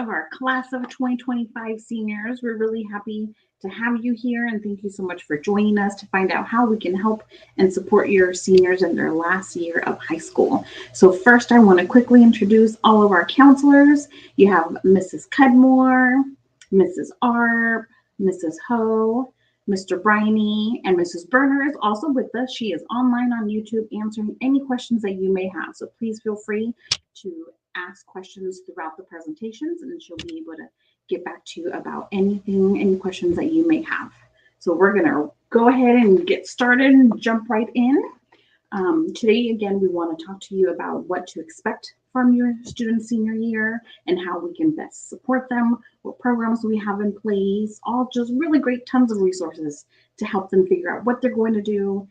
of our class of 2025 seniors. We're really happy to have you here, and thank you so much for joining us to find out how we can help and support your seniors in their last year of high school. So first, I want to quickly introduce all of our counselors. You have Mrs. Cudmore, Mrs. Arp, Mrs. Ho, Mr. Briney, and Mrs. Berner is also with us. She is online on YouTube answering any questions that you may have. So please feel free to ask questions throughout the presentations, and she'll be able to get back to you about anything, any questions that you may have. So we're going to go ahead and get started and jump right in. Today, again, we want to talk to you about what to expect from your student senior year and how we can best support them, what programs we have in place, all just really great tons of resources to help them figure out what they're going to do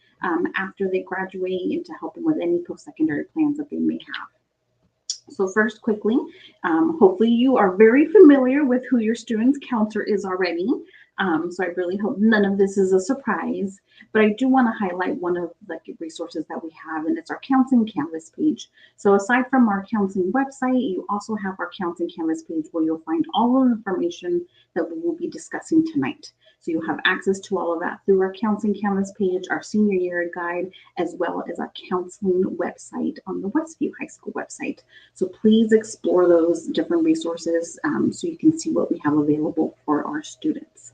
after they graduate and to help them with any post-secondary plans that they may have. So first, quickly, hopefully you are very familiar with who your student's counselor is already. So I really hope none of this is a surprise, but I do want to highlight one of the resources that we have, and it's our Counseling Canvas page. So aside from our counseling website, you also have our Counseling Canvas page where you'll find all of the information that we will be discussing tonight. So you'll have access to all of that through our Counseling Canvas page, our senior year guide, as well as our counseling website on the Westview High School website. So please explore those different resources so you can see what we have available for our students.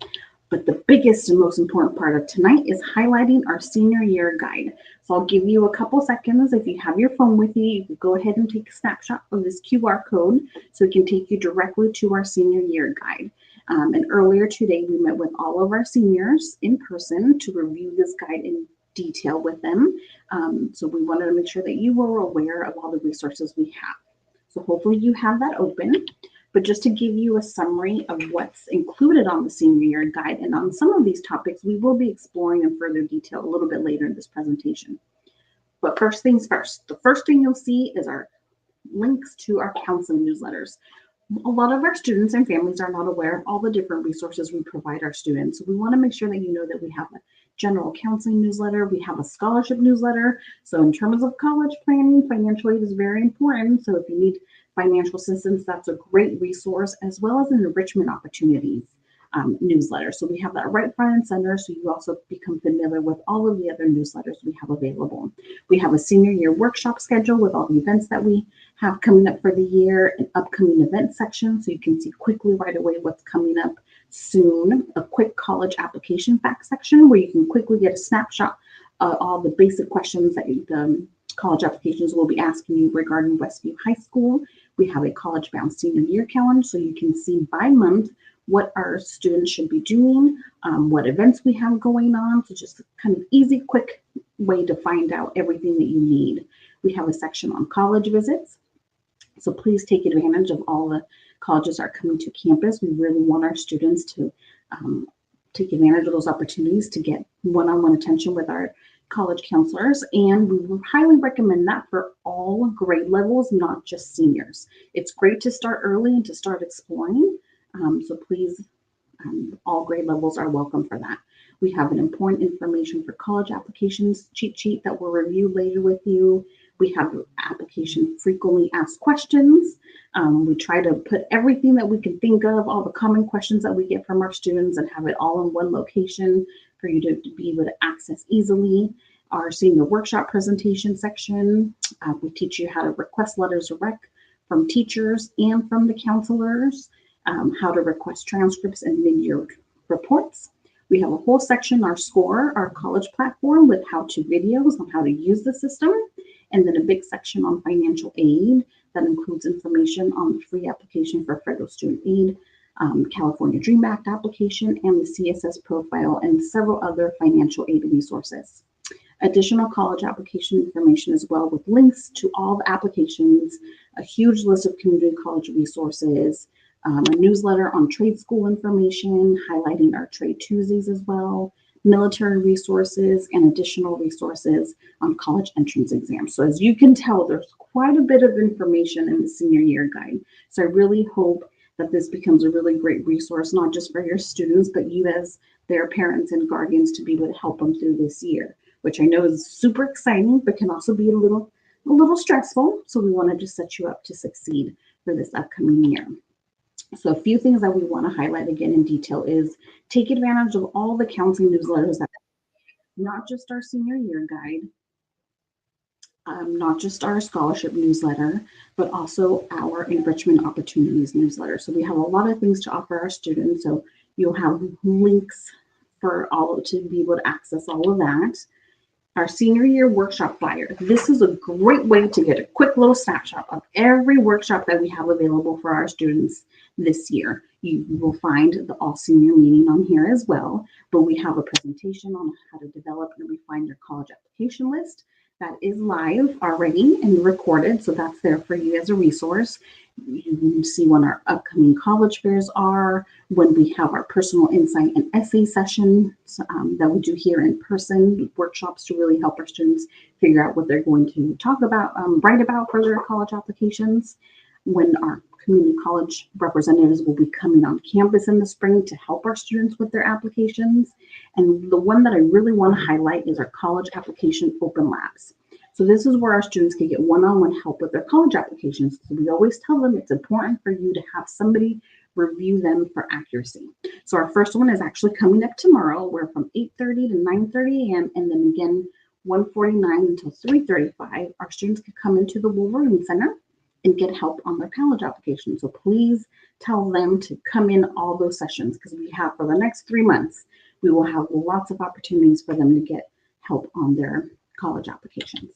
But the biggest and most important part of tonight is highlighting our senior year guide. So I'll give you a couple seconds. If you have your phone with you, you can go ahead and take a snapshot of this QR code so it can take you directly to our senior year guide. And earlier today, we met with all of our seniors in person to review this guide in detail with them. So we wanted to make sure that you were aware of all the resources we have. So hopefully you have that open. But just to give you a summary of what's included on the senior year guide, and on some of these topics, we will be exploring in further detail a little bit later in this presentation. But first things first, the first thing you'll see is our links to our counseling newsletters. A lot of our students and families are not aware of all the different resources we provide our students. So we want to make sure that you know that we have a general counseling newsletter, we have a scholarship newsletter. So in terms of college planning, financial aid is very important. So if you need financial assistance, that's a great resource, as well as an enrichment opportunities newsletter. So we have that right front and center, so you also become familiar with all of the other newsletters we have available. We have a senior year workshop schedule with all the events that we have coming up for the year, an upcoming event section, so you can see quickly right away what's coming up soon, a quick college application fact section where you can quickly get a snapshot of all the basic questions that the college applications will be asking you regarding Westview High School. We have a college-bound senior year calendar, so you can see by month what our students should be doing, what events we have going on. So just a kind of easy, quick way to find out everything that you need. We have a section on college visits. So please take advantage of all the colleges that are coming to campus. We really want our students to take advantage of those opportunities to get one-on-one attention with our college counselors, and we would highly recommend that for all grade levels, not just seniors. It's great to start early and to start exploring, so please, all grade levels are welcome for that. We have an important information for college applications cheat sheet that we'll review later with you. We have application frequently asked questions. We try to put everything that we can think of, all the common questions that we get from our students, and have it all in one location for you to be able to access easily. Our senior workshop presentation section, we teach you how to request letters of rec from teachers and from the counselors, how to request transcripts and mid-year reports. We have a whole section, our Scoir, our college platform, with how-to videos on how to use the system, and then a big section on financial aid that includes information on the free application for federal student aid, California Dream Act application, and the CSS profile, and several other financial aid resources. Additional college application information as well, with links to all the applications, a huge list of community college resources, a newsletter on trade school information, highlighting our Trade Tuesdays as well, military resources, and additional resources on college entrance exams. So as you can tell, there's quite a bit of information in the senior year guide. So I really hope that this becomes a really great resource, not just for your students, but you as their parents and guardians to be able to help them through this year, which I know is super exciting, but can also be a little stressful. So we want to just set you up to succeed for this upcoming year. So a few things that we want to highlight again in detail is take advantage of all the counseling newsletters that not just our senior year guide, not just our scholarship newsletter, but also our enrichment opportunities newsletter. So we have a lot of things to offer our students. So you'll have links for all to be able to access all of that. Our senior year workshop flyer. This is a great way to get a quick little snapshot of every workshop that we have available for our students this year. You will find the all senior meeting on here as well, but we have a presentation on how to develop and refine your college application list. That is live already and recorded, so that's there for you as a resource. You can see when our upcoming college fairs are, when we have our personal insight and essay sessions that we do here in person, workshops to really help our students figure out what they're going to talk about, write about for their college applications. When our community college representatives will be coming on campus in the spring to help our students with their applications. And the one that I really want to highlight is our college application open labs. So this is where our students can get one-on-one help with their college applications. So we always tell them it's important for you to have somebody review them for accuracy. So our first one is actually coming up tomorrow. We're from 8:30 to 9:30 a.m. and then again 1:49 until 3:35. Our students can come into the Wolverine Center and get help on their college application. So please tell them to come in all those sessions because we have for the next 3 months, we will have lots of opportunities for them to get help on their college applications.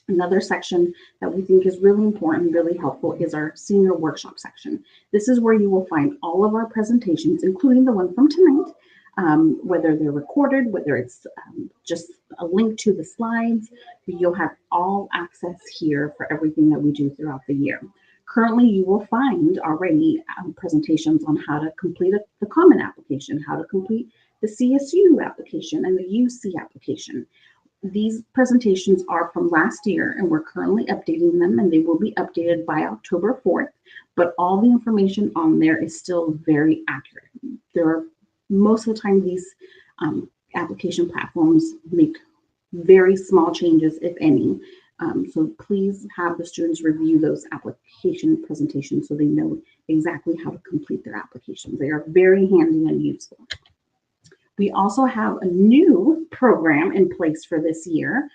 Another section that we think is really important, really helpful is our senior workshop section. This is where you will find all of our presentations, including the one from tonight, whether they're recorded, whether it's just a link to the slides. You'll have all access here for everything that we do throughout the year. Currently, you will find already presentations on how to complete the common application, how to complete the CSU application and the UC application. These presentations are from last year and we're currently updating them and they will be updated by October 4th, but all the information on there is still very accurate. There are most of the time these application platforms make very small changes, if any. So please have the students review those application presentations so they know exactly how to complete their applications. They are very handy and useful. We also have a new program in place for this year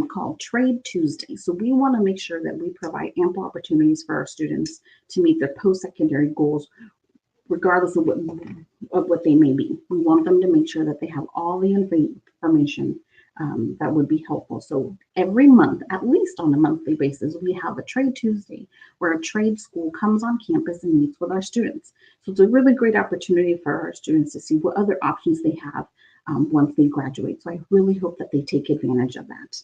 called Trade Tuesday. So we want to make sure that we provide ample opportunities for our students to meet their post-secondary goals, regardless of what they may be. We want them to make sure that they have all the information that would be helpful. So every month, at least on a monthly basis, we have a Trade Tuesday where a trade school comes on campus and meets with our students. So it's a really great opportunity for our students to see what other options they have once they graduate. So I really hope that they take advantage of that.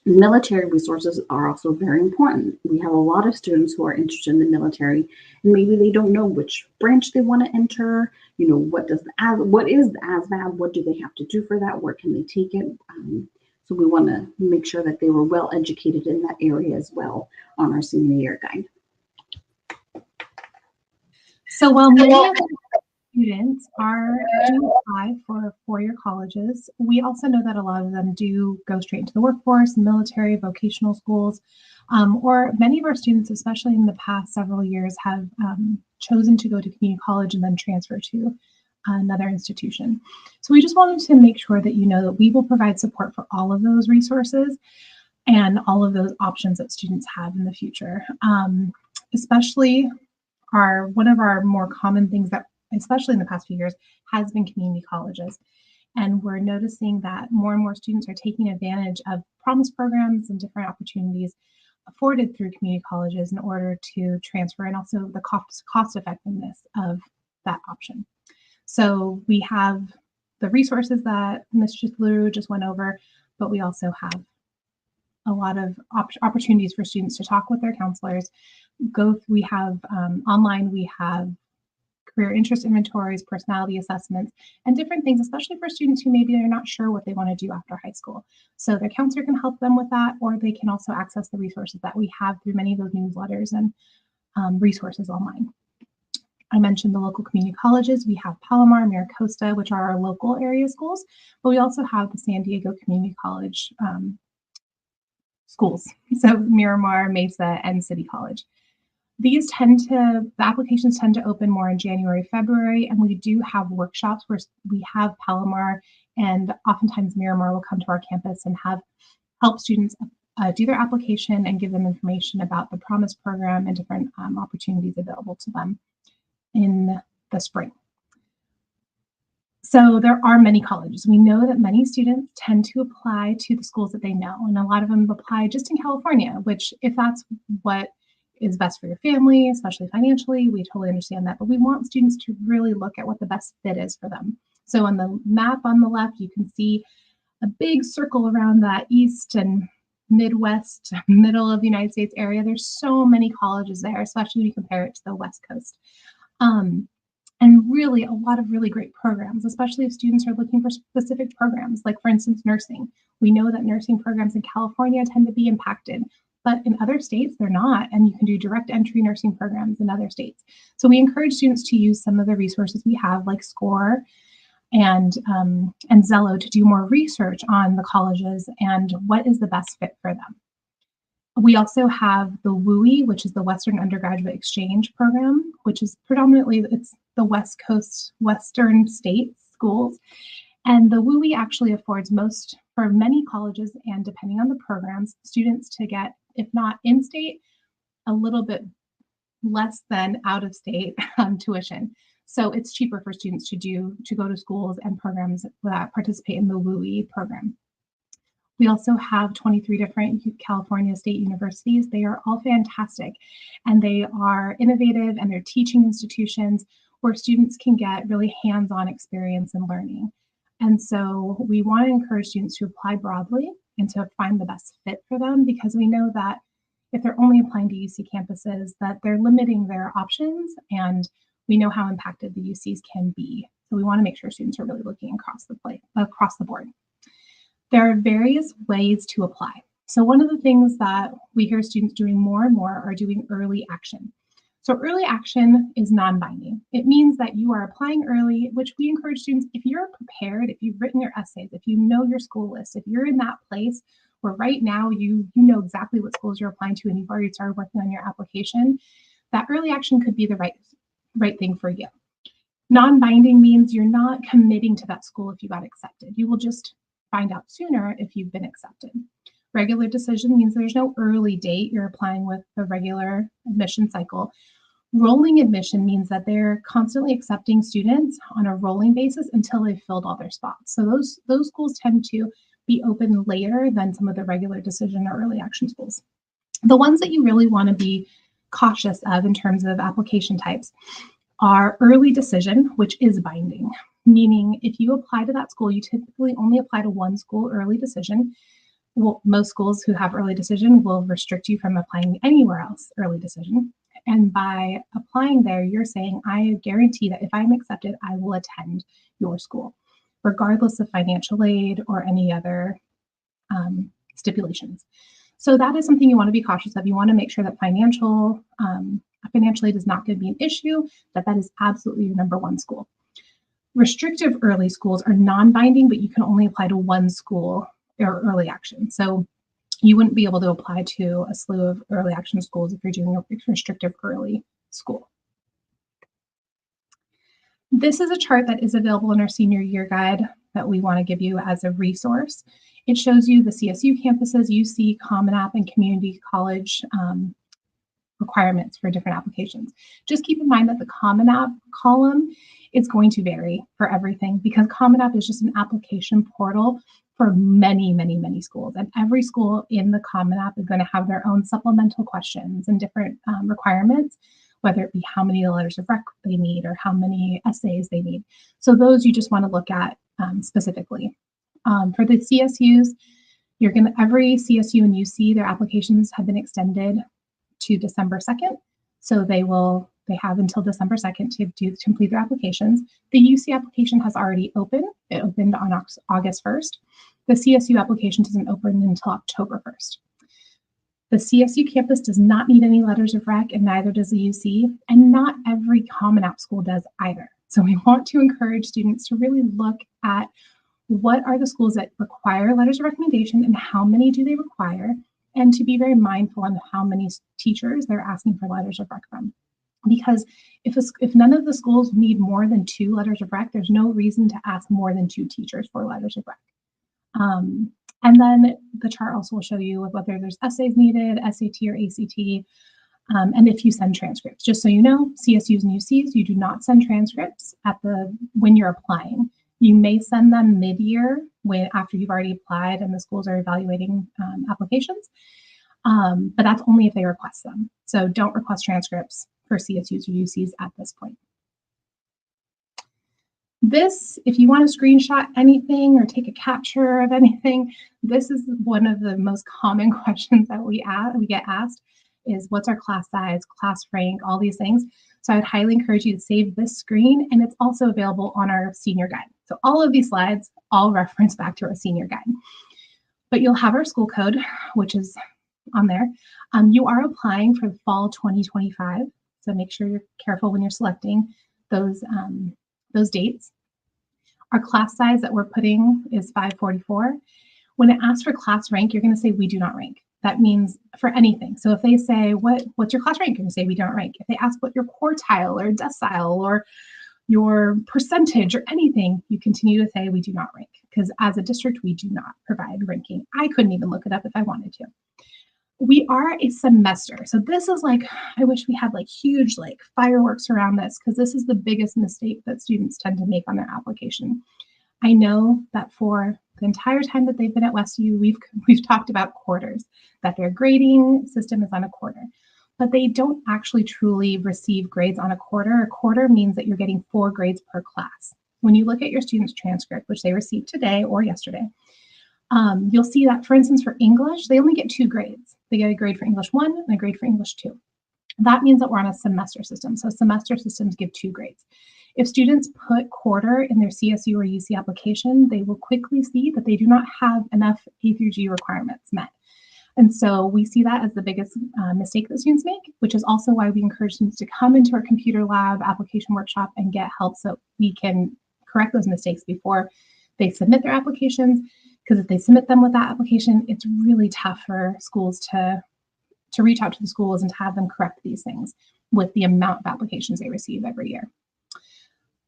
Military resources are also very important. We have a lot of students who are interested in the military and maybe they don't know which branch they want to enter. You know, what is the ASVAB? What do they have to do for that? Where can they take it? So we want to make sure that they were well educated in that area as well on our senior year guide. So while many of the students do apply for four-year colleges, we also know that a lot of them do go straight into the workforce, military, vocational schools, or many of our students, especially in the past several years, have chosen to go to community college and then transfer to another institution. So we just wanted to make sure that you know that we will provide support for all of those resources and all of those options that students have in the future. Especially one of our more common things that, especially in the past few years, has been community colleges. And we're noticing that more and more students are taking advantage of promise programs and different opportunities afforded through community colleges in order to transfer, and also the cost effectiveness of that option. So we have the resources that Ms. Chithlu just went over, but we also have a lot of opportunities for students to talk with their counselors. We have online, we have career interest inventories, personality assessments, and different things, especially for students who maybe they're not sure what they want to do after high school. So their counselor can help them with that, or they can also access the resources that we have through many of those newsletters and resources online. I mentioned the local community colleges. We have Palomar, Maricosta, which are our local area schools, but we also have the San Diego Community College schools. So Miramar, Mesa, and City College. The applications tend to open more in January, February, and we do have workshops where we have Palomar and oftentimes Miramar will come to our campus and help students do their application and give them information about the Promise program and different opportunities available to them in the spring. So there are many colleges. We know that many students tend to apply to the schools that they know, and a lot of them apply just in California, which if that's what is best for your family, especially financially, we totally understand that, but we want students to really look at what the best fit is for them. So on the map on the left, you can see a big circle around that East and Midwest, middle of the United States area. There's so many colleges there, especially when you compare it to the West Coast. And really a lot of really great programs, especially if students are looking for specific programs, like for instance, nursing. We know that nursing programs in California tend to be impacted, but in other states, they're not. And you can do direct entry nursing programs in other states. So we encourage students to use some of the resources we have, like Scoir and Zello, to do more research on the colleges and what is the best fit for them. We also have the WUI, which is the Western Undergraduate Exchange Program, which is predominantly, it's the West Coast, Western state schools. And the WUI actually affords for many colleges, and depending on the programs, students to get, if not in-state, a little bit less than out-of-state tuition. So it's cheaper for students to go to schools and programs that participate in the WUI program. We also have 23 different California state universities. They are all fantastic, and they are innovative, and they're teaching institutions where students can get really hands-on experience and learning. And so we want to encourage students to apply broadly and to find the best fit for them, because we know that if they're only applying to UC campuses, that they're limiting their options, and we know how impacted the UCs can be. So we want to make sure students are really looking across the board. There are various ways to apply. So one of the things that we hear students doing more and more are doing early action. So early action is non-binding. It means that you are applying early, which we encourage students, if you're prepared, if you've written your essays, if you know your school list, if you're in that place where right now you know exactly what schools you're applying to and you've already started working on your application, that early action could be the right thing for you. Non-binding means you're not committing to that school if you got accepted. You will just find out sooner if you've been accepted. Regular decision means there's no early date. You're applying with the regular admission cycle. Rolling admission means that they're constantly accepting students on a rolling basis until they've filled all their spots. So those schools tend to be open later than some of the regular decision or early action schools. The ones that you really want to be cautious of in terms of application types are early decision, which is binding. Meaning if you apply to that school, you typically only apply to one school early decision. Well, most schools who have early decision will restrict you from applying anywhere else early decision. And by applying there, you're saying, I guarantee that if I'm accepted, I will attend your school, regardless of financial aid or any other stipulations. So that is something you want to be cautious of. You want to make sure that financial aid is not going to be an issue, that is absolutely your number one school. Restrictive early schools are non-binding, but you can only apply to one school or early action. So you wouldn't be able to apply to a slew of early action schools if you're doing a restrictive early school. This is a chart that is available in our senior year guide that we want to give you as a resource. It shows you the CSU campuses, UC, Common App, and community college requirements for different applications. Just keep in mind that the Common App column is going to vary for everything, because Common App is just an application portal for many, many, many schools. And every school in the Common App is going to have their own supplemental questions and different requirements, whether it be how many letters of rec they need or how many essays they need. So those you just want to look at specifically. For the CSUs, every CSU and UC, their applications have been extended to December 2nd. So they have until December 2nd to complete their applications. The UC application has already opened. It opened on August 1st. The CSU application doesn't open until October 1st. The CSU campus does not need any letters of rec, and neither does the UC, and not every Common App school does either. So we want to encourage students to really look at what are the schools that require letters of recommendation and how many do they require, and to be very mindful on how many teachers they're asking for letters of rec from. Because if none of the schools need more than 2 letters of rec, there's no reason to ask more than 2 teachers for letters of rec. And then the chart also will show you whether there's essays needed, SAT or ACT, and if you send transcripts. Just so you know, CSUs and UCs, you do not send transcripts when you're applying. You may send them mid-year after you've already applied and the schools are evaluating applications, but that's only if they request them. So don't request transcripts for CSUs or UCs at this point. This, if you want to screenshot anything or take a capture of anything, this is one of the most common questions that we get asked is what's our class size, class rank, all these things. So I would highly encourage you to save this screen, and it's also available on our senior guide. So all of these slides all reference back to our senior guide. But you'll have our school code, which is on there. You are applying for the fall 2025, so make sure you're careful when you're selecting those dates. Our class size that we're putting is 544. When it asks for class rank, you're going to say we do not rank. That means for anything. So if they say, what's your class rank? You're going to say we don't rank. If they ask what your quartile or decile or your percentage or anything, you continue to say we do not rank, because as a district, we do not provide ranking. I couldn't even look it up if I wanted to. We are a semester. So this is like, I wish we had like huge like fireworks around this, because this is the biggest mistake that students tend to make on their application. I know that for the entire time that they've been at Westview, we've talked about quarters, that their grading system is on a quarter, but they don't actually truly receive grades on a quarter. A quarter means that you're getting 4 grades per class. When you look at your student's transcript, which they received today or yesterday, you'll see that, for instance, for English, they only get 2 grades. They get a grade for English 1 and a grade for English 2. That means that we're on a semester system. So semester systems give 2 grades. If students put quarter in their CSU or UC application, they will quickly see that they do not have enough A through G requirements met. And so we see that as the biggest mistake that students make, which is also why we encourage students to come into our computer lab application workshop and get help so we can correct those mistakes before they submit their applications. Because if they submit them with that application, it's really tough for schools to reach out to the schools and to have them correct these things with the amount of applications they receive every year.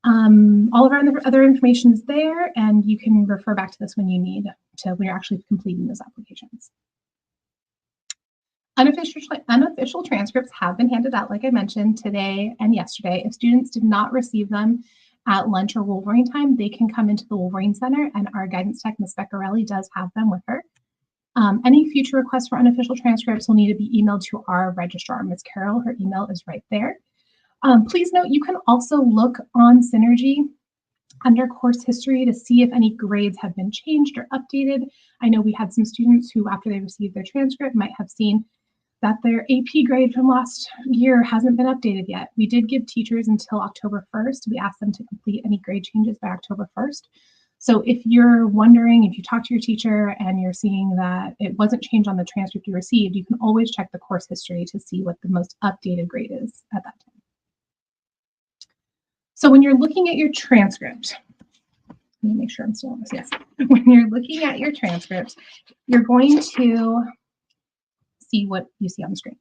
All of our other information is there, and you can refer back to this when you're actually completing those applications. Unofficial transcripts have been handed out, like I mentioned, today and yesterday. If students did not receive them at lunch or Wolverine time, they can come into the Wolverine Center, and our guidance tech, Ms. Beccarelli, does have them with her. Any future requests for unofficial transcripts will need to be emailed to our registrar, Ms. Carol. Her email is right there. Please note, you can also look on Synergy under course history to see if any grades have been changed or updated. I know we had some students who, after they received their transcript, might have seen that their AP grade from last year hasn't been updated yet. We did give teachers until October 1st. We asked them to complete any grade changes by October 1st. So if you're wondering, if you talk to your teacher and you're seeing that it wasn't changed on the transcript you received, you can always check the course history to see what the most updated grade is at that time. So when you're looking at your transcript, let me make sure I'm still on this, yes. When you're looking at your transcript, you're going to see what you see on the screen.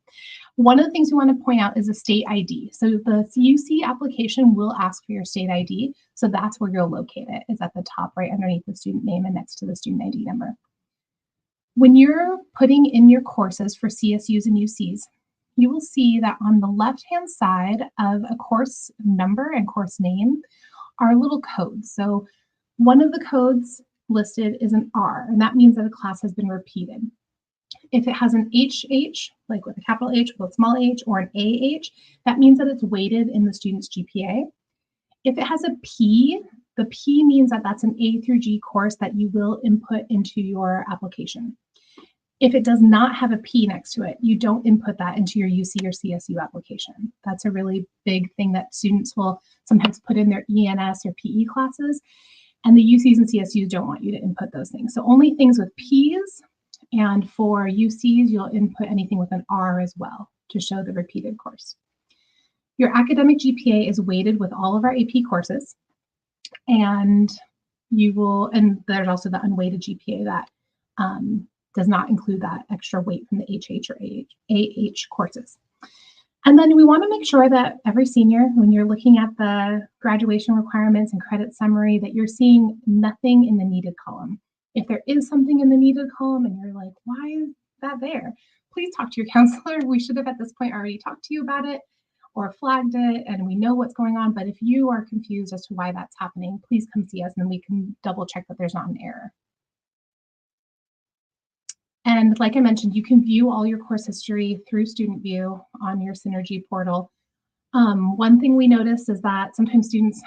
One of the things we want to point out is a state ID. So the UC application will ask for your state ID. So that's where you'll locate it, is at the top right underneath the student name and next to the student ID number. When you're putting in your courses for CSUs and UCs, you will see that on the left-hand side of a course number and course name are little codes. So one of the codes listed is an R, and that means that a class has been repeated. If it has an HH, like with a capital H with a small h, or an AH, that means that it's weighted in the student's GPA. If it has a P, the P means that that's an A through G course that you will input into your application. If it does not have a P next to it, you don't input that into your UC or CSU application. That's a really big thing that students will sometimes put in their ENS or PE classes, and the UCs and CSUs don't want you to input those things. So only things with Ps, and for UCs, you'll input anything with an R as well to show the repeated course. Your academic GPA is weighted with all of our AP courses, and there's also the unweighted GPA that does not include that extra weight from the HH or AH courses. And then we want to make sure that every senior, when you're looking at the graduation requirements and credit summary, that you're seeing nothing in the needed column. If there is something in the needed column and you're like, why is that there? Please talk to your counselor. We should have at this point already talked to you about it or flagged it, and we know what's going on. But if you are confused as to why that's happening, please come see us and we can double check that there's not an error. And like I mentioned, you can view all your course history through Student View on your Synergy portal. One thing we noticed is that sometimes students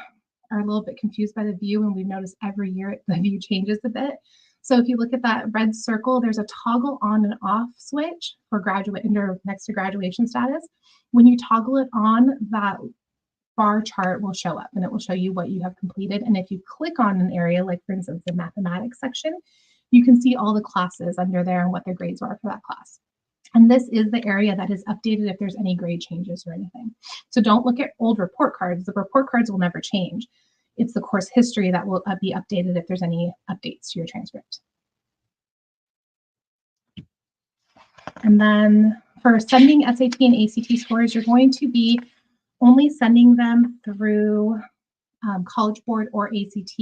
are a little bit confused by the view, and we've noticed every year the view changes a bit. So if you look at that red circle, there's a toggle on and off switch for graduate under next to graduation status. When you toggle it on, that bar chart will show up and it will show you what you have completed. And if you click on an area, like for instance, the mathematics section, you can see all the classes under there and what their grades are for that class. And this is the area that is updated if there's any grade changes or anything. So don't look at old report cards. The report cards will never change. It's the course history that will be updated if there's any updates to your transcript. And then for sending SAT and ACT scores, you're going to be only sending them through College Board or ACT.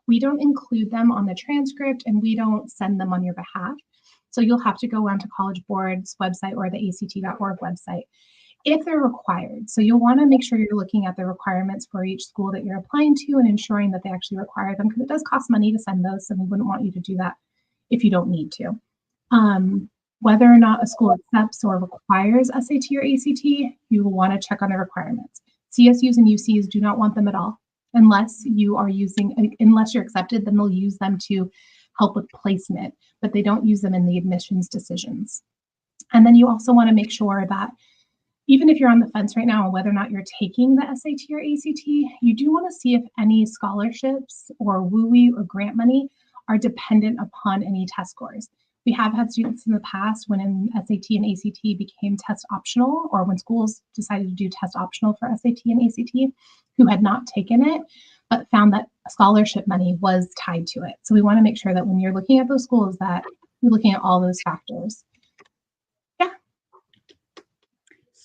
We don't include them on the transcript and we don't send them on your behalf. So you'll have to go onto College Board's website or the ACT.org website if they're required. So you'll want to make sure you're looking at the requirements for each school that you're applying to and ensuring that they actually require them, because it does cost money to send those, so we wouldn't want you to do that if you don't need to. Whether or not a school accepts or requires SAT or ACT, you will want to check on the requirements. CSUs and UCs do not want them at all. Unless you're accepted, then they'll use them to help with placement, but they don't use them in the admissions decisions. And then you also want to make sure that even if you're on the fence right now on whether or not you're taking the SAT or ACT, you do want to see if any scholarships or WUI or grant money are dependent upon any test scores. We have had students in the past when an SAT and ACT became test optional, or when schools decided to do test optional for SAT and ACT, who had not taken it, but found that scholarship money was tied to it. So we want to make sure that when you're looking at those schools that you're looking at all those factors.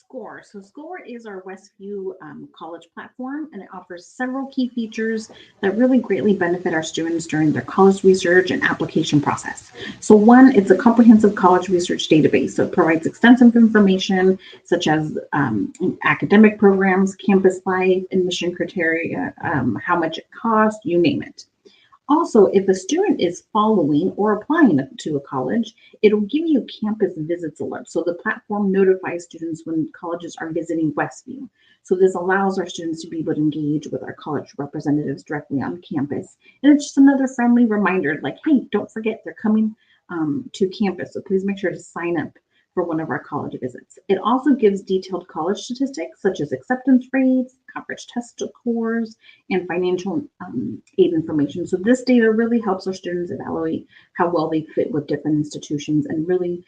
Scoir. So Scoir is our Westview college platform, and it offers several key features that really greatly benefit our students during their college research and application process. So one, it's a comprehensive college research database. So it provides extensive information such as academic programs, campus life, admission criteria, how much it costs, you name it. Also, if a student is following or applying to a college, it'll give you campus visits alert. So the platform notifies students when colleges are visiting Westview. So this allows our students to be able to engage with our college representatives directly on campus. And it's just another friendly reminder, like, hey, don't forget they're coming to campus. So please make sure to sign up for one of our college visits. It also gives detailed college statistics such as acceptance rates, coverage test scores, and financial aid information. So this data really helps our students evaluate how well they fit with different institutions, and really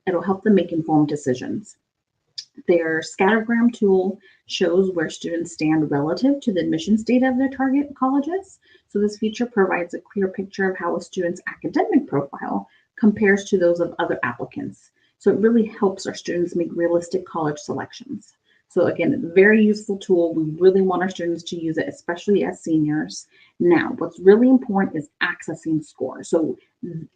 it'll help them make informed decisions. Their scattergram tool shows where students stand relative to the admissions data of their target colleges. So this feature provides a clear picture of how a student's academic profile compares to those of other applicants. So it really helps our students make realistic college selections. So again, it's a very useful tool. We really want our students to use it, especially as seniors. Now, what's really important is accessing Scoir. So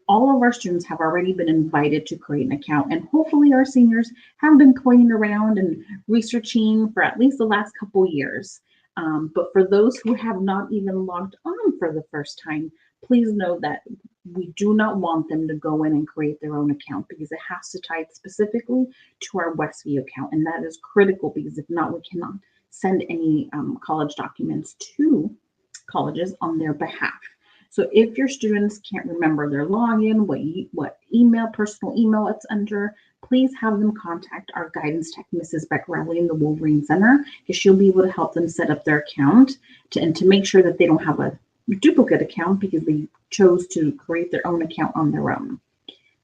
all of our students have already been invited to create an account, and hopefully our seniors have been playing around and researching for at least the last couple years. But for those who have not even logged on for the first time, please know that we do not want them to go in and create their own account, because it has to tie specifically to our Westview account. And that is critical, because if not, we cannot send any college documents to colleges on their behalf. So if your students can't remember their login, what email, personal email it's under, please have them contact our guidance tech, Mrs. Beck-Riley in the Wolverine Center, because she'll be able to help them set up their account and to make sure that they don't have a duplicate account because they chose to create their own account on their own.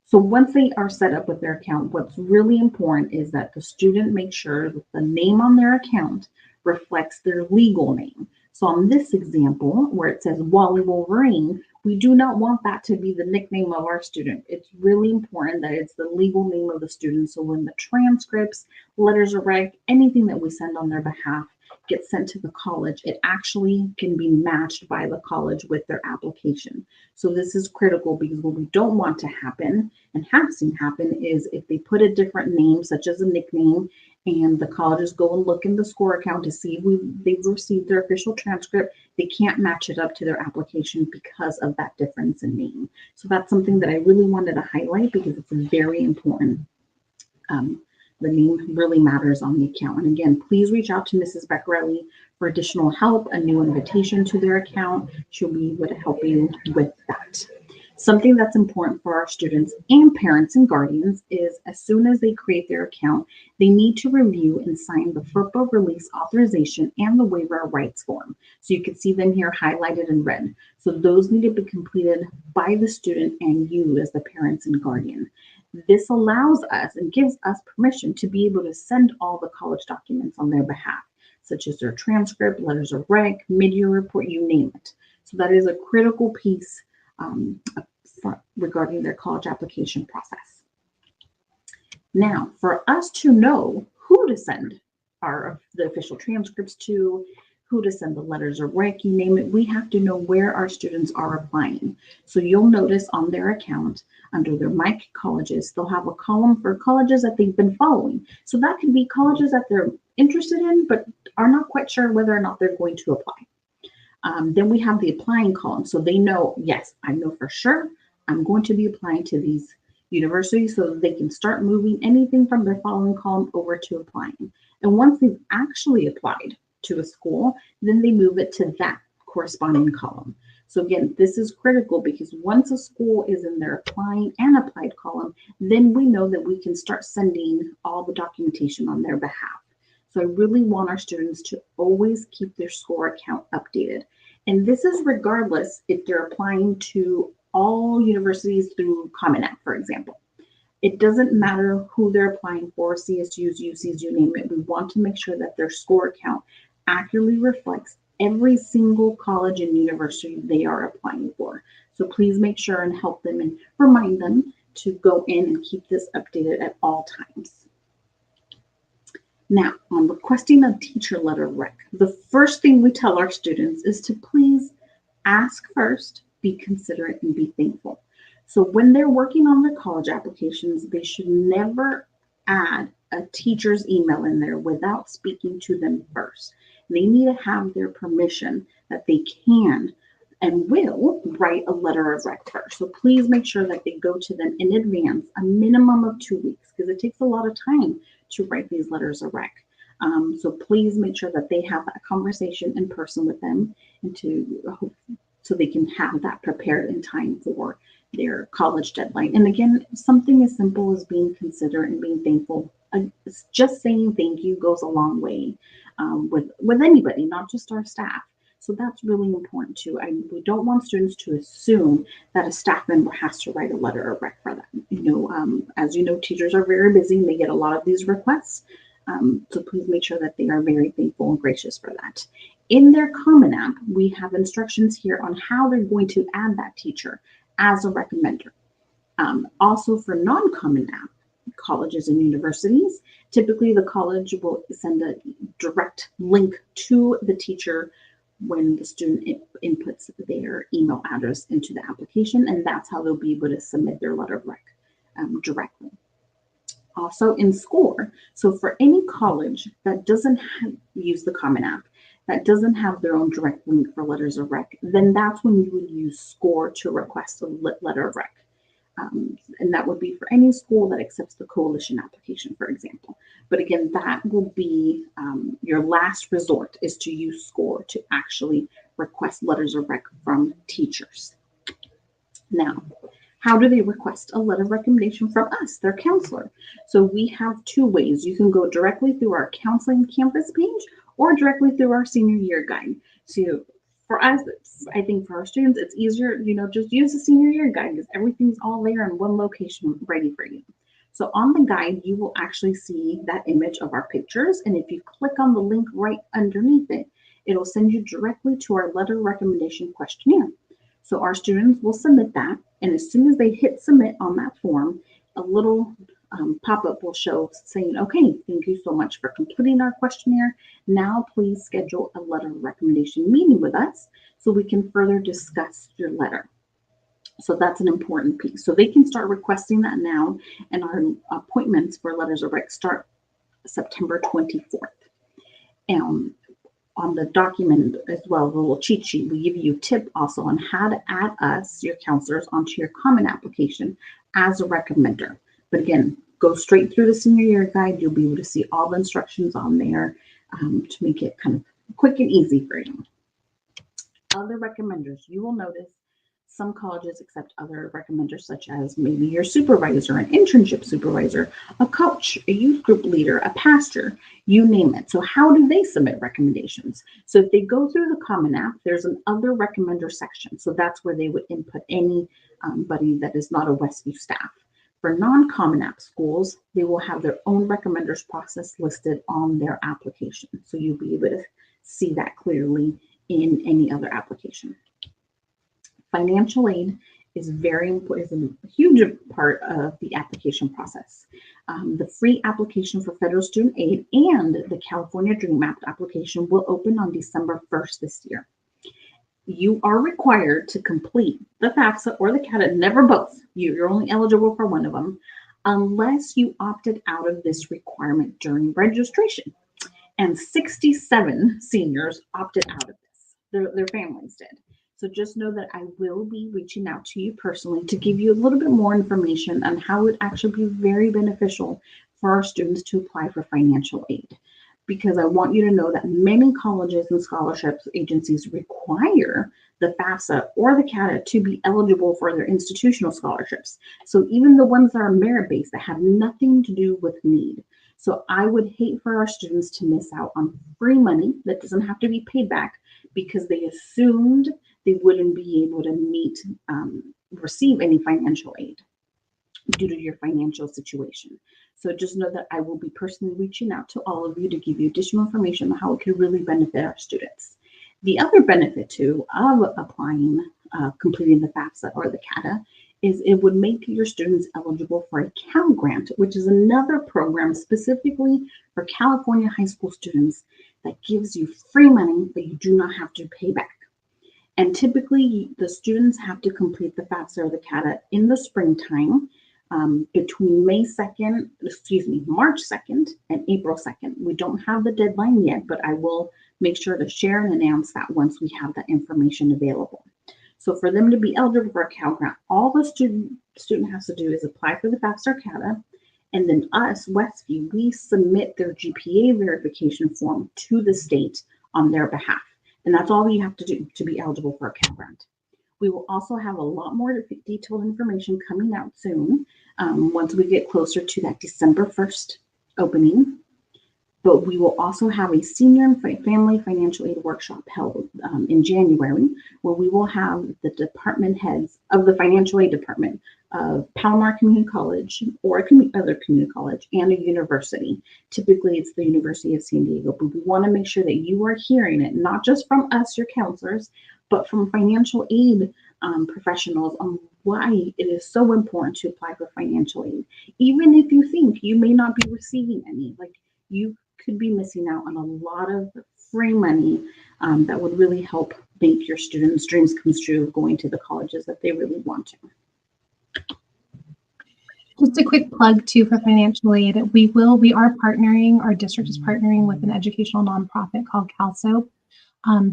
So once they are set up with their account, what's really important is that the student makes sure that the name on their account reflects their legal name. So on this example, where it says Wally Wolverine, We do not want that to be the nickname of our student. It's really important that it's the legal name of the student. So when the transcripts, letters of rec, anything that we send on their behalf gets sent to the college, it actually can be matched by the college with their application. So this is critical because what we don't want to happen and have seen happen is if they put a different name, such as a nickname, and the colleges go and look in the Scoir account to see if they've received their official transcript, they can't match it up to their application because of that difference in name. So that's something that I really wanted to highlight because it's very important. The name really matters on the account. And again, please reach out to Mrs. Beccarelli for additional help, a new invitation to their account. She'll be able to help you with that. Something that's important for our students and parents and guardians is as soon as they create their account, they need to review and sign the FERPA release authorization and the waiver of rights form. So you can see them here highlighted in red. So those need to be completed by the student and you as the parents and guardian. This allows us and gives us permission to be able to send all the college documents on their behalf, such as their transcript, letters of rec, mid-year report, you name it. So that is a critical piece regarding their college application process. Now, for us to know who to send the official transcripts to, who to send the letters of rec, you name it, we have to know where our students are applying. So you'll notice on their account, under their My Colleges, they'll have a column for colleges that they've been following. So that could be colleges that they're interested in, but are not quite sure whether or not they're going to apply. Then we have the applying column. So they know, yes, I know for sure I'm going to be applying to these universities, so they can start moving anything from their following column over to applying. And once they've actually applied to a school, then they move it to that corresponding column. So again, this is critical because once a school is in their applying and applied column, then we know that we can start sending all the documentation on their behalf. So I really want our students to always keep their Scoir account updated. And this is regardless if they're applying to all universities through Common App, for example. It doesn't matter who they're applying for, CSUs, UCs, you name it. We want to make sure that their Scoir account accurately reflects every single college and university they are applying for. So please make sure and help them and remind them to go in and keep this updated at all times. Now, on requesting a teacher letter rec, the first thing we tell our students is to please ask first, be considerate, and be thankful. So when they're working on their college applications, they should never add a teacher's email in there without speaking to them first. They need to have their permission that they can and will write a letter of rec first. So please make sure that they go to them in advance, a minimum of 2 weeks, because it takes a lot of time to write these letters of rec. So please make sure that they have that conversation in person with them and so they can have that prepared in time for their college deadline. And again, something as simple as being considerate and being thankful. Just saying thank you goes a long way with anybody, not just our staff. So that's really important too. We don't want students to assume that a staff member has to write a letter of rec for them. As you know, teachers are very busy and they get a lot of these requests. So please make sure that they are very thankful and gracious for that. In their Common App, we have instructions here on how they're going to add that teacher as a recommender. Also for non-Common App colleges and universities, typically the college will send a direct link to the teacher when the student inputs their email address into the application, and that's how they'll be able to submit their letter of rec directly. Also in Scoir, so for any college that doesn't use the Common App, that doesn't have their own direct link for letters of rec, then that's when you would use Scoir to request a letter of rec. And that would be for any school that accepts the coalition application, for example. But again, that will be your last resort is to use Scoir to actually request letters of rec from teachers. Now, how do they request a letter of recommendation from us, their counselor? So we have two ways. You can go directly through our counseling campus page or directly through our senior year guide. So for us, I think for our students, it's easier, just use the senior year guide because everything's all there in one location ready for you. So on the guide, you will actually see that image of our pictures. And if you click on the link right underneath it, it'll send you directly to our letter recommendation questionnaire. So our students will submit that, and as soon as they hit submit on that form, a little pop-up will show saying, okay, thank you so much for completing our questionnaire. Now please schedule a letter of recommendation meeting with us so we can further discuss your letter. So that's an important piece. So they can start requesting that now, and our appointments for letters of rec start September 24th. And on the document as well, the little cheat sheet, we give you a tip also on how to add us, your counselors, onto your common application as a recommender. But again, go straight through the senior year guide. You'll be able to see all the instructions on there to make it kind of quick and easy for you. Other recommenders, you will notice some colleges accept other recommenders, such as maybe your supervisor, an internship supervisor, a coach, a youth group leader, a pastor, you name it. So how do they submit recommendations? So if they go through the Common App, there's an other recommender section. So that's where they would input anybody that is not a Westview staff. For non-Common App schools, they will have their own recommenders process listed on their application. So you'll be able to see that clearly in any other application. Financial aid is a huge part of the application process. The free application for federal student aid and the California Dream Act application will open on December 1st this year. You are required to complete the FAFSA or the CADA, never both. You're only eligible for one of them, unless you opted out of this requirement during registration. And 67 seniors opted out of this. Their families did. So just know that I will be reaching out to you personally to give you a little bit more information on how it actually be very beneficial for our students to apply for financial aid. Because I want you to know that many colleges and scholarships agencies require the FAFSA or the CADA to be eligible for their institutional scholarships. So even the ones that are merit-based that have nothing to do with need. So I would hate for our students to miss out on free money that doesn't have to be paid back because they assumed they wouldn't be able to receive any financial aid due to your financial situation. So just know that I will be personally reaching out to all of you to give you additional information on how it could really benefit our students. The other benefit too of applying, completing the FAFSA or the CADA is it would make your students eligible for a Cal Grant, which is another program specifically for California high school students that gives you free money that you do not have to pay back. And typically the students have to complete the FAFSA or the CADA in the springtime between March 2nd and April 2nd. We don't have the deadline yet, but I will make sure to share and announce that once we have that information available. So for them to be eligible for a Cal Grant, all the student has to do is apply for the FAFSA or CADA, and then us, Westview, we submit their GPA verification form to the state on their behalf. And that's all you have to do to be eligible for a Cal Grant. We will also have a lot more detailed information coming out soon once we get closer to that December 1st opening. But we will also have a senior and family financial aid workshop held in January, where we will have the department heads of the financial aid department of Palomar Community College or other community college and a university. Typically, it's the University of San Diego, but we want to make sure that you are hearing it, not just from us, your counselors, but from financial aid professionals on why it is so important to apply for financial aid. Even if you think you may not be receiving any, like you could be missing out on a lot of free money that would really help make your students' dreams come true of going to the colleges that they really want to. Just a quick plug too for financial aid. Our district is partnering with an educational nonprofit called CalSoap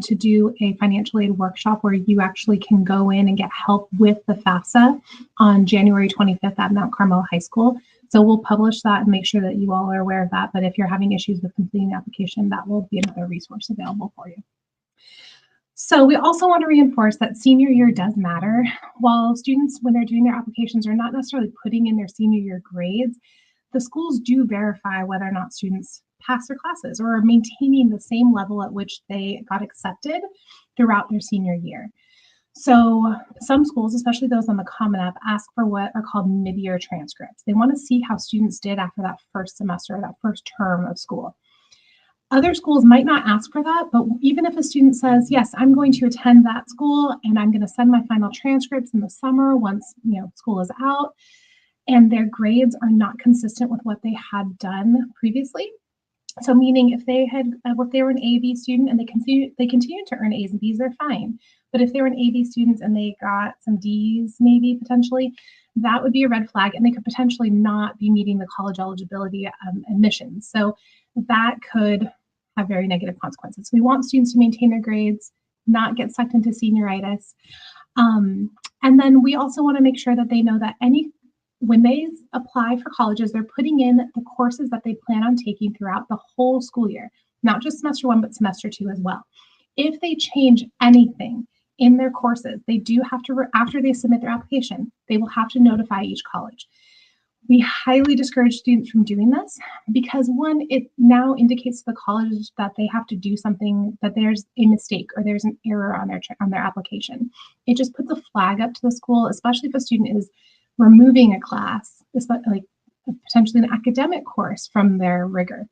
to do a financial aid workshop where you actually can go in and get help with the FAFSA on January 25th at Mount Carmel High School. So we'll publish that and make sure that you all are aware of that. But if you're having issues with completing the application, that will be another resource available for you. So we also want to reinforce that senior year does matter. While students, when they're doing their applications, are not necessarily putting in their senior year grades, the schools do verify whether or not students pass their classes or are maintaining the same level at which they got accepted throughout their senior year. So some schools, especially those on the Common App, ask for what are called mid-year transcripts. They want to see how students did after that first semester or that first term of school. Other schools might not ask for that, but even if a student says, yes, I'm going to attend that school and I'm going to send my final transcripts in the summer once school is out, and their grades are not consistent with what they had done previously. So meaning if they were an A/B student and they continued to earn A's and B's, they're fine. But if they were an A/B students and they got some D's, maybe potentially, that would be a red flag, and they could potentially not be meeting the college eligibility admissions. So that could have very negative consequences. We want students to maintain their grades, not get sucked into senioritis. And then we also want to make sure that they know that when they apply for colleges, they're putting in the courses that they plan on taking throughout the whole school year, not just semester 1, but semester 2 as well. If they change anything in their courses, they do have to, after they submit their application, they will have to notify each college. We highly discourage students from doing this because, one, it now indicates to the college that they have to do something, that there's a mistake or there's an error on their application. It just puts a flag up to the school, especially if a student is removing a class, like potentially an academic course, from their rigor.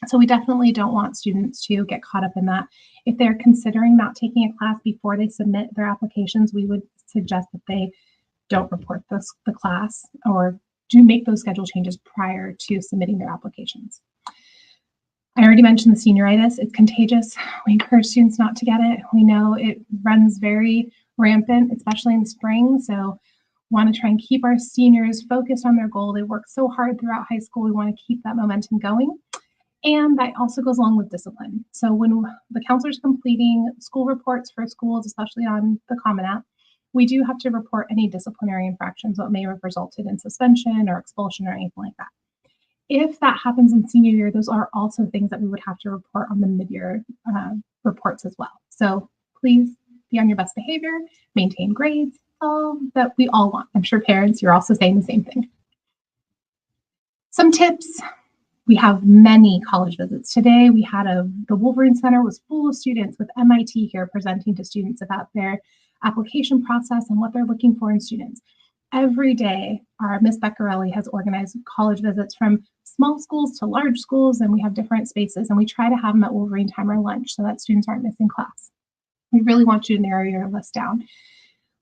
So we definitely don't want students to get caught up in that. If they're considering not taking a class before they submit their applications, we would suggest that they don't report the class or do make those schedule changes prior to submitting their applications. I already mentioned the senioritis. It's contagious. We encourage students not to get it. We know it runs very rampant, especially in the spring. So want to try and keep our seniors focused on their goal. They work so hard throughout high school. We want to keep that momentum going. And that also goes along with discipline. So when the counselors are completing school reports for schools, especially on the Common App, we do have to report any disciplinary infractions that may have resulted in suspension or expulsion or anything like that. If that happens in senior year, those are also things that we would have to report on the mid-year reports as well. So please be on your best behavior, maintain grades, all that we all want. I'm sure parents, you're also saying the same thing. Some tips. We have many college visits. Today, we had the Wolverine Center was full of students with MIT here presenting to students about their application process and what they're looking for in students. Every day, our Miss Beccarelli has organized college visits from small schools to large schools, and we have different spaces, and we try to have them at Wolverine time or lunch so that students aren't missing class. We really want you to narrow your list down.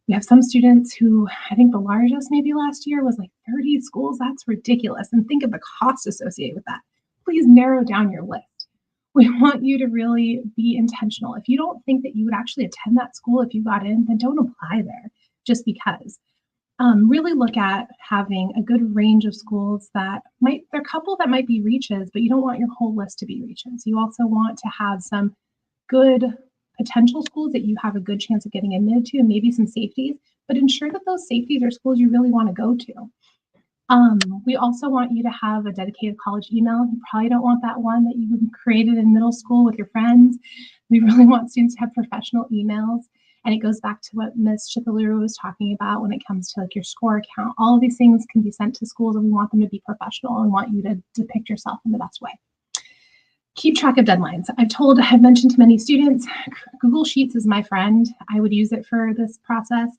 We have some students who, I think the largest maybe last year was like 30 schools. That's ridiculous. And think of the cost associated with that. Please narrow down your list. We want you to really be intentional. If you don't think that you would actually attend that school if you got in, then don't apply there just because. Really look at having a good range of schools there are a couple that might be reaches, but you don't want your whole list to be reaches. You also want to have some good potential schools that you have a good chance of getting admitted to, and maybe some safeties, but ensure that those safeties are schools you really want to go to. We also want you to have a dedicated college email. You probably don't want that one that you created in middle school with your friends. We really want students to have professional emails. And it goes back to what Ms. Chipaluru was talking about when it comes to like your Scoir account. All of these things can be sent to schools, and we want them to be professional and want you to depict yourself in the best way. Keep track of deadlines. I've mentioned to many students, Google Sheets is my friend. I would use it for this process,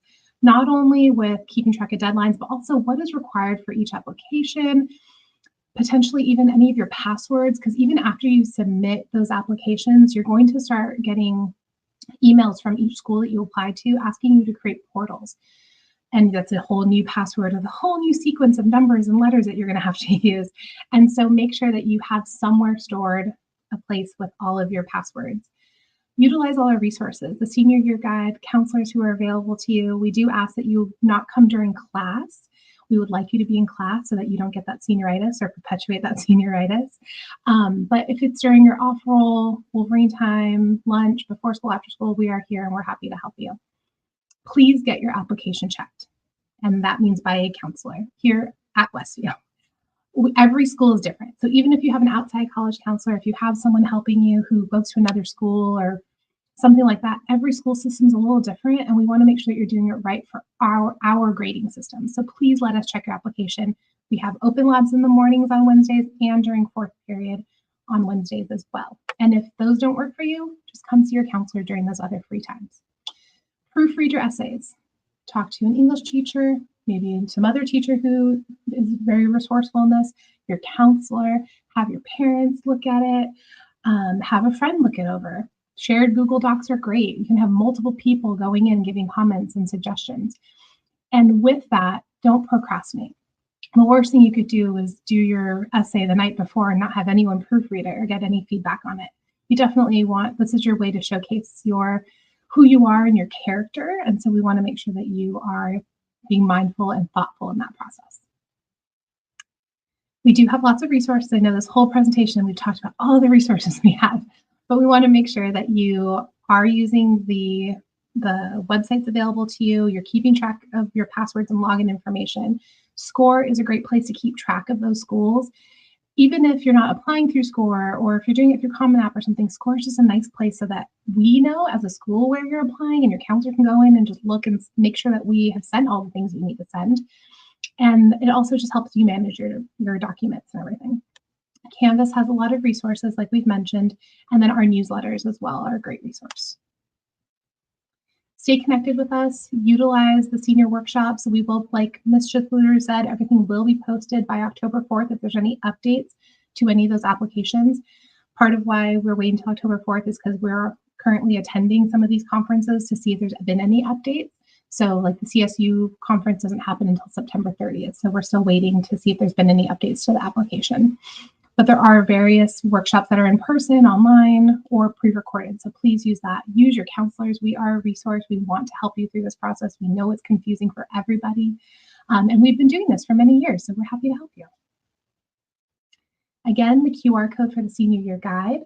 not only with keeping track of deadlines, but also what is required for each application, potentially even any of your passwords, because even after you submit those applications, you're going to start getting emails from each school that you apply to asking you to create portals. And that's a whole new password with a whole new sequence of numbers and letters that you're going to have to use. And so make sure that you have somewhere stored a place with all of your passwords. Utilize all our resources, the senior year guide, counselors who are available to you. We do ask that you not come during class. We would like you to be in class so that you don't get that senioritis or perpetuate that senioritis. But if it's during your off-roll, Wolverine time, lunch, before school, after school, we are here and we're happy to help you. Please get your application checked. And that means by a counselor here at Westview. Every school is different. So even if you have an outside college counselor, if you have someone helping you who goes to another school or something like that, every school system is a little different, and we want to make sure that you're doing it right for our grading system. So please let us check your application. We have open labs in the mornings on Wednesdays and during fourth period on Wednesdays as well. And if those don't work for you, just come see your counselor during those other free times. Proofread your essays. Talk to an English teacher, maybe some other teacher who is very resourceful in this, your counselor, have your parents look at it. Have a friend look it over. Shared Google Docs are great. You can have multiple people going in giving comments and suggestions. And with that, don't procrastinate. The worst thing you could do is do your essay the night before and not have anyone proofread it or get any feedback on it. You definitely this is your way to showcase who you are and your character. And so we want to make sure that you are being mindful and thoughtful in that process. We do have lots of resources. I know this whole presentation, we've talked about all the resources we have, but we want to make sure that you are using the websites available to you. You're keeping track of your passwords and login information. Scoir is a great place to keep track of those schools. Even if you're not applying through Scoir, or if you're doing it through Common App or something, Scoir is just a nice place so that we know as a school where you're applying, and your counselor can go in and just look and make sure that we have sent all the things you need to send. And it also just helps you manage your documents and everything. Canvas has a lot of resources, like we've mentioned, and then our newsletters as well are a great resource. Stay connected with us, utilize the senior workshops. We will, like Ms. Schiffler said, everything will be posted by October 4th if there's any updates to any of those applications. Part of why we're waiting until October 4th is because we're currently attending some of these conferences to see if there's been any updates. So like the CSU conference doesn't happen until September 30th. So we're still waiting to see if there's been any updates to the application. But there are various workshops that are in person, online, or pre-recorded. So please use that. Use your counselors. We are a resource. We want to help you through this process. We know it's confusing for everybody. And we've been doing this for many years, so we're happy to help you. Again, the QR code for the senior year guide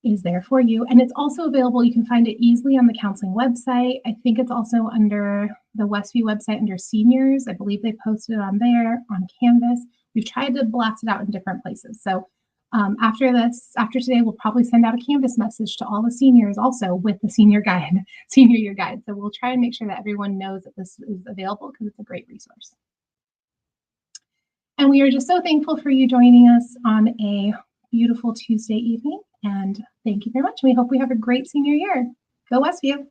is there for you. And it's also available. You can find it easily on the counseling website. I think it's also under the Westview website under seniors. I believe they posted it on there, on Canvas. We've tried to blast it out in different places. So after today, we'll probably send out a Canvas message to all the seniors also with the senior year guide. So we'll try and make sure that everyone knows that this is available because it's a great resource. And we are just so thankful for you joining us on a beautiful Tuesday evening. And thank you very much. We hope we have a great senior year. Go Westview.